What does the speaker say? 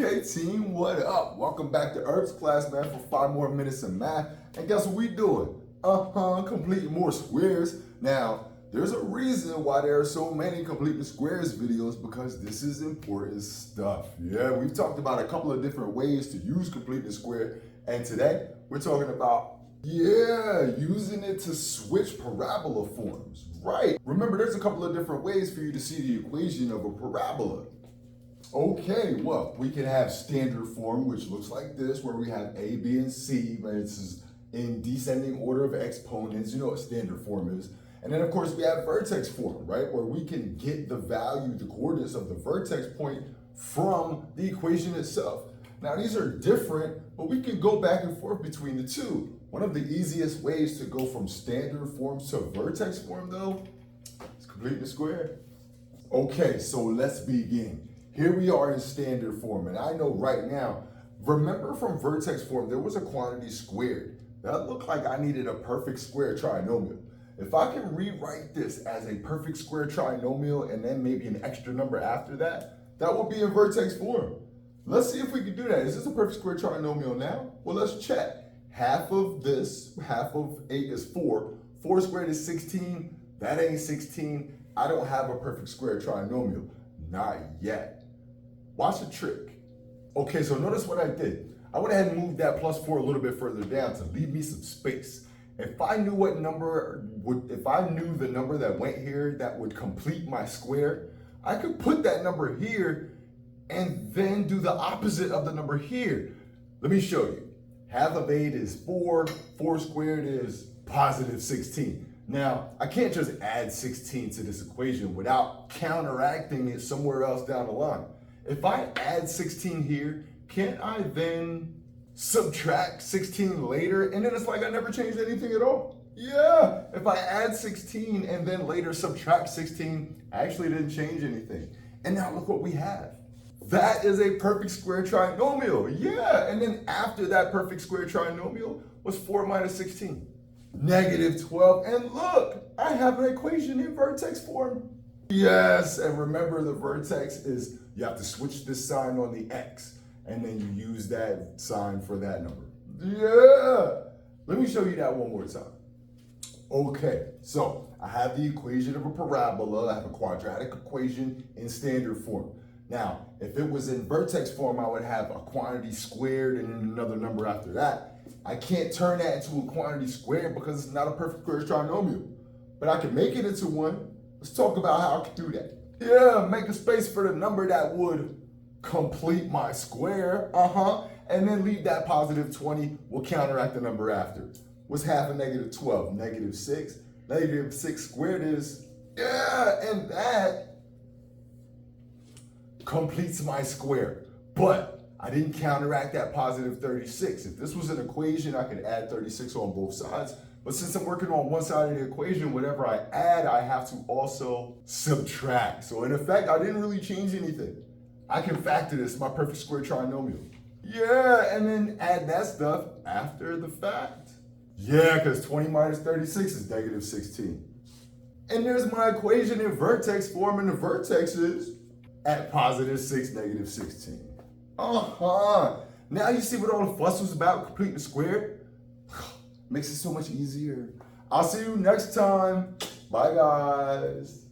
Okay, team, what up? Welcome back to erbsclass, man, for 5 more minutes of math. And guess what we doing? Completing more squares. Now, there's a reason why there are so many completing squares videos, because this is important stuff. Yeah, we've talked about a couple of different ways to use completing a square, and today we're talking about using it to switch parabola forms. Right. Remember, there's a couple of different ways for you to see the equation of a parabola. Okay, well, we can have standard form, which looks like this, where we have A, B, and C, but it's in descending order of exponents. You know what standard form is. And then, of course, we have vertex form, right, where we can get the value, the coordinates of the vertex point from the equation itself. Now, these are different, but we can go back and forth between the two. One of the easiest ways to go from standard forms to vertex form, though, is completing a square. Okay, so let's begin. Here we are in standard form, and I know right now, remember from vertex form, there was a quantity squared. That looked like I needed a perfect square trinomial. If I can rewrite this as a perfect square trinomial and then maybe an extra number after that, that would be in vertex form. Let's see if we can do that. Is this a perfect square trinomial now? Well, let's check. Half of this, half of 8 is 4. 4 squared is 16. That ain't 16. I don't have a perfect square trinomial. Not yet. Watch the trick. Okay, so notice what I did. I went ahead and moved that plus 4 a little bit further down to leave me some space. If I knew the number that went here that would complete my square, I could put that number here and then do the opposite of the number here. Let me show you. Half of 8 is 4. 4 squared is positive 16. Now, I can't just add 16 to this equation without counteracting it somewhere else down the line. If I add 16 here, can't I then subtract 16 later? And then it's like I never changed anything at all. Yeah, if I add 16 and then later subtract 16, I actually didn't change anything. And now look what we have. That is a perfect square trinomial. Yeah, and then after that perfect square trinomial was 4 minus 16. Negative 12. And look, I have an equation in vertex form. Yes, and remember the vertex is, you have to switch this sign on the x, and then you use that sign for that number. Yeah, let me show you that one more time. Okay, so I have the equation of a parabola. I have a quadratic equation in standard form. Now, if it was in vertex form, I would have a quantity squared and then another number after that. I can't turn that into a quantity squared because it's not a perfect square trinomial, but I can make it into one. Let's talk about how I can do that. Yeah, make a space for the number that would complete my square. And then leave that positive 20. We'll counteract the number after. What's half of negative 12? Negative 6. Negative 6 squared is, and that completes my square. But I didn't counteract that positive 36. If this was an equation, I could add 36 on both sides. But since I'm working on one side of the equation, whatever I add, I have to also subtract. So in effect, I didn't really change anything. I can factor this, my perfect square trinomial. Yeah, and then add that stuff after the fact. Yeah, because 20 minus 36 is negative 16. And there's my equation in vertex form, and the vertex is at positive 6, negative 16. Now you see what all the fuss was about completing the square? Makes it so much easier. I'll see you next time. Bye, guys.